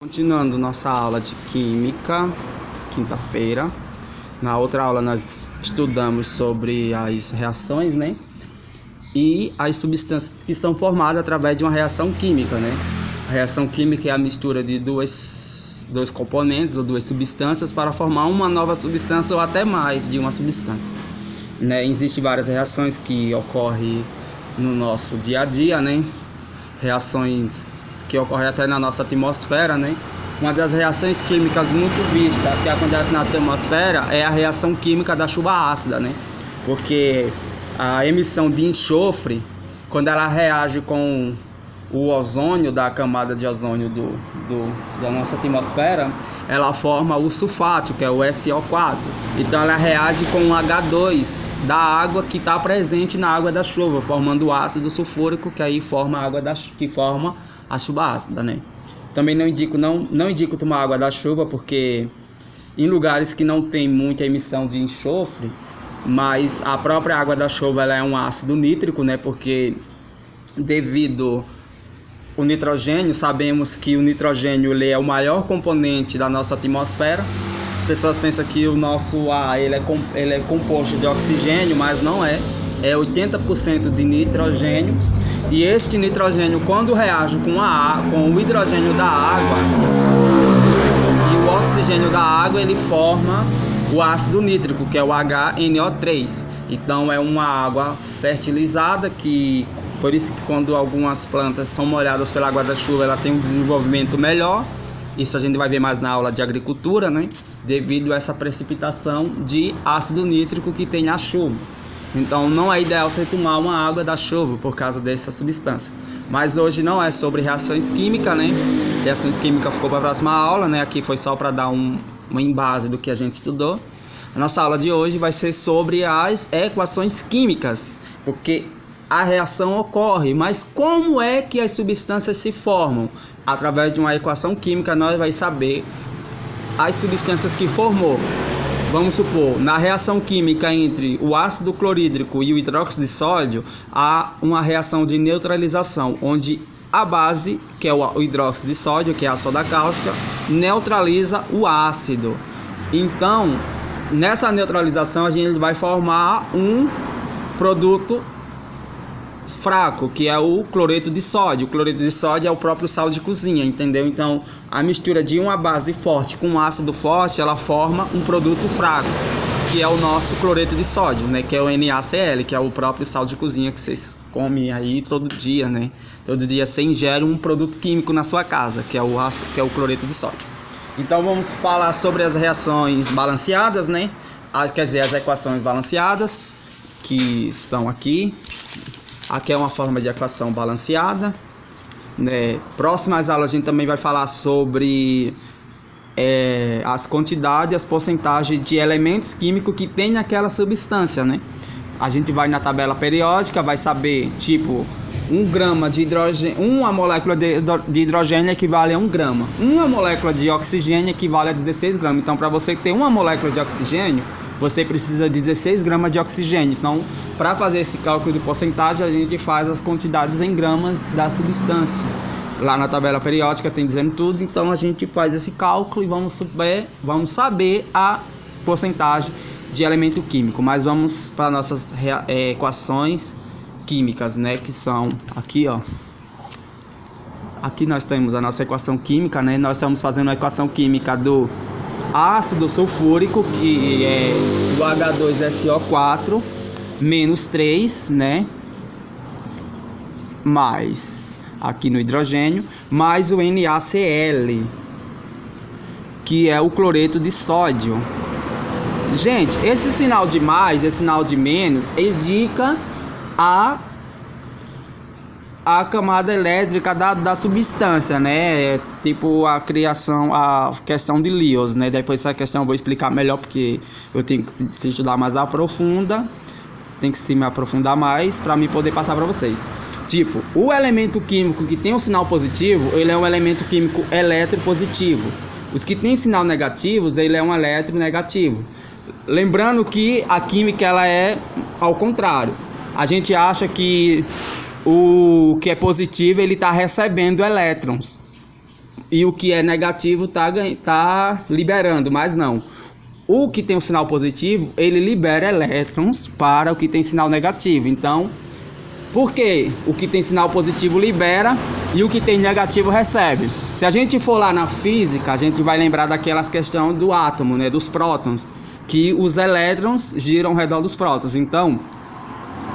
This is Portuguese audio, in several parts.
Continuando nossa aula de Química, quinta-feira. Na outra aula nós estudamos sobre as reações, né? E as substâncias que são formadas através de uma reação química, né? A reação química é a mistura de dois componentes ou duas substâncias para formar uma nova substância ou até mais de uma substância, né? Existem várias reações que ocorrem no nosso dia a dia, né? Reações que ocorre até na nossa atmosfera, né? Uma das reações químicas muito vista que acontece na atmosfera é a reação química da chuva ácida, né? Porque a emissão de enxofre, quando ela reage com o ozônio da camada de ozônio da nossa atmosfera, ela forma o sulfato, que é o SO4. Então ela reage com o H2 da água que está presente na água da chuva, formando o ácido sulfúrico, que aí forma a água que forma a chuva ácida, né? Também não indico tomar água da chuva, porque em lugares que não tem muita emissão de enxofre, mas a própria água da chuva ela é um ácido nítrico, né? Porque devido o nitrogênio, sabemos que o nitrogênio ele é o maior componente da nossa atmosfera. As pessoas pensam que o nosso ar ele é composto de oxigênio, mas não é. É 80% de nitrogênio. E este nitrogênio, quando reage com o hidrogênio da água e o oxigênio da água, ele forma o ácido nítrico, que é o HNO3. Então é uma água fertilizada, por isso que quando algumas plantas são molhadas pela água da chuva, ela tem um desenvolvimento melhor. Isso a gente vai ver mais na aula de agricultura, né? Devido a essa precipitação de ácido nítrico que tem na chuva. Então não é ideal você tomar uma água da chuva por causa dessa substância. Mas hoje não é sobre reações químicas, né? Reações químicas ficou para a próxima aula, né? Aqui foi só para dar uma embase do que a gente estudou. A nossa aula de hoje vai ser sobre as equações químicas, porque a reação ocorre, mas como é que as substâncias se formam? Através de uma equação química nós vamos saber as substâncias que formou. Vamos supor, na reação química entre o ácido clorídrico e o hidróxido de sódio, há uma reação de neutralização, onde a base, que é o hidróxido de sódio, que é a soda cáustica, neutraliza o ácido. Então, nessa neutralização, a gente vai formar um produto fraco, que é o cloreto de sódio. O cloreto de sódio é o próprio sal de cozinha, entendeu? Então, a mistura de uma base forte com um ácido forte, ela forma um produto fraco, que é o nosso cloreto de sódio, né? Que é o NaCl, que é o próprio sal de cozinha que vocês comem aí todo dia, né? Todo dia você ingere um produto químico na sua casa, que é o cloreto de sódio. Então, vamos falar sobre as reações balanceadas, né? Quer dizer, as equações balanceadas, que estão aqui. Aqui é uma forma de equação balanceada, né? Próximas aulas a gente também vai falar sobre as quantidades e as porcentagens de elementos químicos que tem naquela substância, né? A gente vai na tabela periódica, vai saber, tipo, 1 grama de hidrogênio, uma molécula de hidrogênio equivale a 1 grama. Uma molécula de oxigênio equivale a 16 gramas. Então, para você ter uma molécula de oxigênio, você precisa de 16 gramas de oxigênio. Então, para fazer esse cálculo de porcentagem, a gente faz as quantidades em gramas da substância. Lá na tabela periódica tem dizendo tudo, então a gente faz esse cálculo e vamos saber a porcentagem de elemento químico. Mas vamos para nossas equações químicas, né, que são aqui, ó. Aqui nós temos a nossa equação química, né? Nós estamos fazendo a equação química do ácido sulfúrico, que é o H2SO4 menos 3, né? Mais aqui no hidrogênio, mais o NaCl, que é o cloreto de sódio. Gente, esse sinal de mais, esse sinal de menos, indica a camada elétrica da substância, né? Tipo a questão de Lewis, né? Depois essa questão eu vou explicar melhor, porque eu tenho que se estudar mais tenho que se me aprofundar mais para mim poder passar para vocês. Tipo, o elemento químico que tem um sinal positivo, ele é um elemento químico eletropositivo. Os que tem sinal negativos, ele é um eletronegativo. Lembrando que a química ela é ao contrário. A gente acha que o que é positivo ele está recebendo elétrons, e o que é negativo tá liberando, mas não. O que tem o sinal positivo, ele libera elétrons para o que tem sinal negativo. Então, por que o que tem sinal positivo libera e o que tem negativo recebe? Se a gente for lá na física, a gente vai lembrar daquelas questões do átomo, né, dos prótons, que os elétrons giram ao redor dos prótons. Então,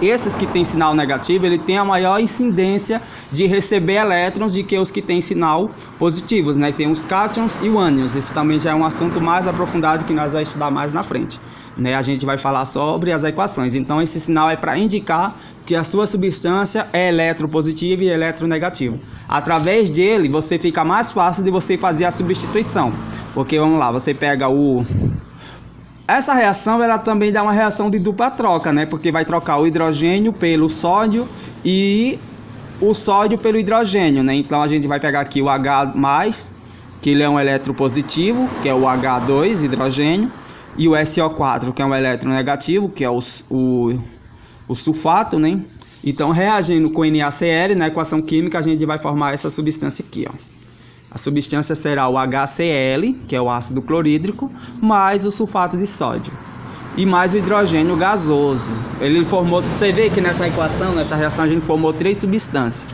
esses que têm sinal negativo, ele tem a maior incidência de receber elétrons do que os que têm sinal positivos, né? Tem os cátions e os ânions. Esse também já é um assunto mais aprofundado que nós vamos estudar mais na frente, né? A gente vai falar sobre as equações. Então, esse sinal é para indicar que a sua substância é eletropositiva e eletronegativa. Através dele, você fica mais fácil de você fazer a substituição. Porque, vamos lá, você pega essa reação, ela também dá uma reação de dupla troca, né? Porque vai trocar o hidrogênio pelo sódio e o sódio pelo hidrogênio, né? Então a gente vai pegar aqui o H+, que ele é um eletropositivo, que é o H2, hidrogênio, e o SO4, que é um eletronegativo, que é o sulfato, né? Então, reagindo com NaCl, na equação química, a gente vai formar essa substância aqui, ó. A substância será o HCl, que é o ácido clorídrico, mais o sulfato de sódio e mais o hidrogênio gasoso. Ele formou, você vê que nessa equação, nessa reação, a gente formou 3 substâncias.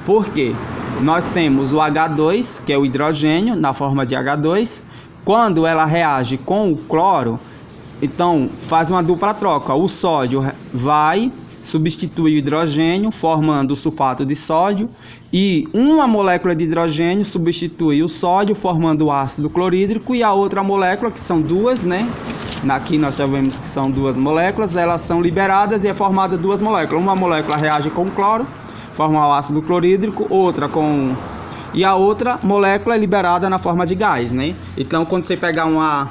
Por quê? Nós temos o H2, que é o hidrogênio, na forma de H2. Quando ela reage com o cloro, então faz uma dupla troca. O sódio vai substitui o hidrogênio, formando o sulfato de sódio, e uma molécula de hidrogênio substitui o sódio, formando o ácido clorídrico, e a outra molécula, que são duas, né? Aqui nós já vemos que são 2 moléculas, elas são liberadas e é formada 2 moléculas. Uma molécula reage com o cloro, forma o ácido clorídrico, e a outra molécula é liberada na forma de gás, né? Então, quando você pegar uma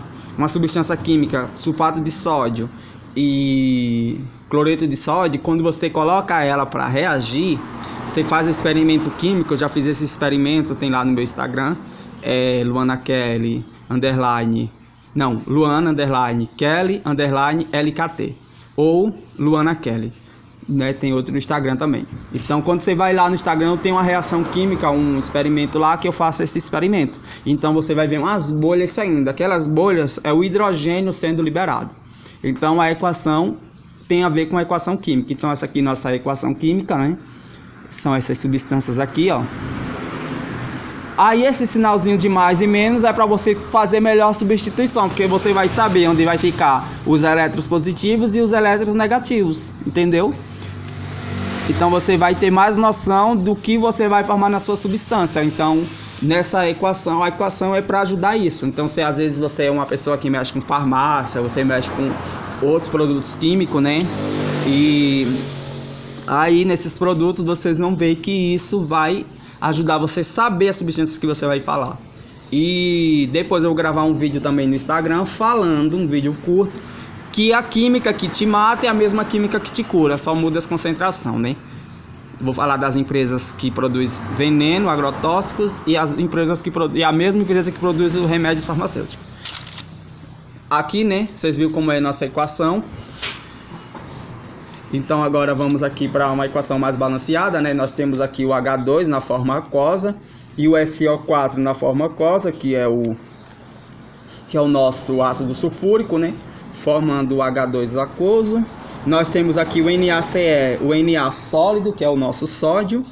substância química, sulfato de sódio e cloreto de sódio, quando você coloca ela para reagir, você faz um experimento químico. Eu já fiz esse experimento, tem lá no meu Instagram, Luana Kelly LKT, ou Luana Kelly, né? Tem outro no Instagram também. Então, quando você vai lá no Instagram, tem uma reação química, um experimento lá que eu faço esse experimento. Então, você vai ver umas bolhas saindo. Aquelas bolhas é o hidrogênio sendo liberado. Então, a equação tem a ver com a equação química. Então, essa aqui é nossa equação química, né? São essas substâncias aqui, ó. Aí, esse sinalzinho de mais e menos é para você fazer melhor substituição, porque você vai saber onde vai ficar os elétrons positivos e os elétrons negativos, entendeu? Então, você vai ter mais noção do que você vai formar na sua substância. Então, nessa equação, a equação é para ajudar isso. Então, se às vezes você é uma pessoa que mexe com farmácia, você mexe com outros produtos químicos, né? E aí, nesses produtos, vocês vão ver que isso vai ajudar você a saber as substâncias que você vai falar. E depois eu vou gravar um vídeo também no Instagram falando, um vídeo curto, que a química que te mata é a mesma química que te cura, só muda as concentração, né? Vou falar das empresas que produzem veneno, agrotóxicos, e as empresas que e a mesma empresa que produz os remédios farmacêuticos. Aqui, né, vocês viram como é a nossa equação. Então agora vamos aqui para uma equação mais balanceada, né? Nós temos aqui o H2 na forma aquosa e o SO4 na forma aquosa, que é o nosso ácido sulfúrico, né? Formando o H2 aquoso. Nós temos aqui o NaCl, o Na sólido, que é o nosso sódio,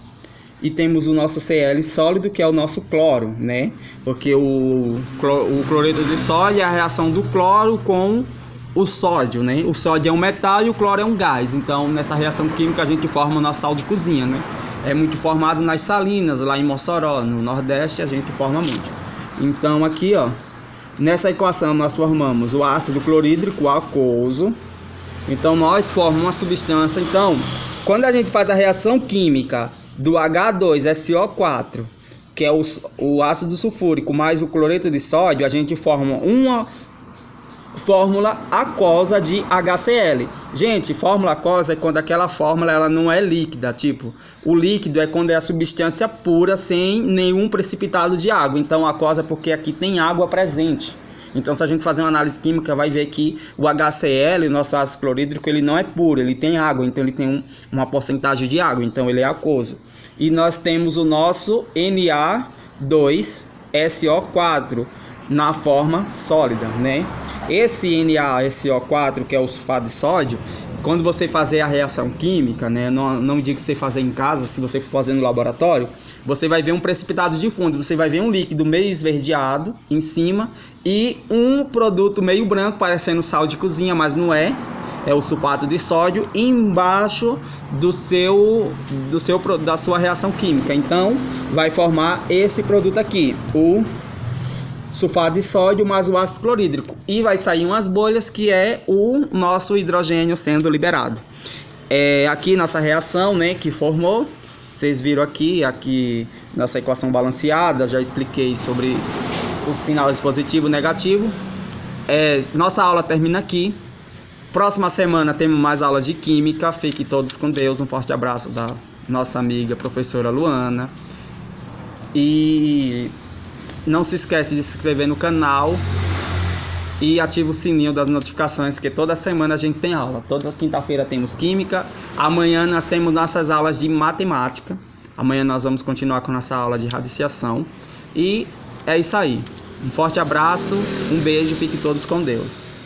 e temos o nosso Cl sólido, que é o nosso cloro, né? Porque o cloreto de sódio é a reação do cloro com o sódio, né? O sódio é um metal e o cloro é um gás. Então, nessa reação química, a gente forma o nosso sal de cozinha, né? É muito formado nas salinas, lá em Mossoró, no Nordeste, a gente forma muito. Então, aqui, ó, nessa equação, nós formamos o ácido clorídrico aquoso. Então, nós formamos uma substância. Então, quando a gente faz a reação química do H2SO4, que é o ácido sulfúrico, mais o cloreto de sódio, a gente forma uma fórmula aquosa de HCl. Gente, fórmula aquosa é quando aquela fórmula ela não é líquida, tipo, o líquido é quando é a substância pura sem nenhum precipitado de água. Então aquosa é porque aqui tem água presente. Então se a gente fazer uma análise química vai ver que o HCl, o nosso ácido clorídrico, ele não é puro, ele tem água, então ele tem uma porcentagem de água, então ele é aquoso. E nós temos o nosso Na2 NaSO4 na forma sólida, né? Esse NaSO4, que é o sulfato de sódio, quando você fazer a reação química, né, não digo que você fazer em casa, se você for fazer no laboratório, você vai ver um precipitado de fundo, você vai ver um líquido meio esverdeado em cima e um produto meio branco, parecendo sal de cozinha, mas não é. É o sulfato de sódio embaixo da sua reação química. Então, vai formar esse produto aqui, o sulfato de sódio mais o ácido clorídrico. E vai sair umas bolhas que é o nosso hidrogênio sendo liberado. Aqui nessa reação, né, que formou, vocês viram aqui nessa equação balanceada, já expliquei sobre o sinal positivo e negativo. Nossa aula termina aqui. Próxima semana temos mais aulas de química. Fiquem todos com Deus. Um forte abraço da nossa amiga professora Luana. E não se esquece de se inscrever no canal e ativa o sininho das notificações, porque toda semana a gente tem aula. Toda quinta-feira temos química. Amanhã nós temos nossas aulas de matemática. Amanhã nós vamos continuar com nossa aula de radiciação. E é isso aí. Um forte abraço, um beijo, fiquem todos com Deus.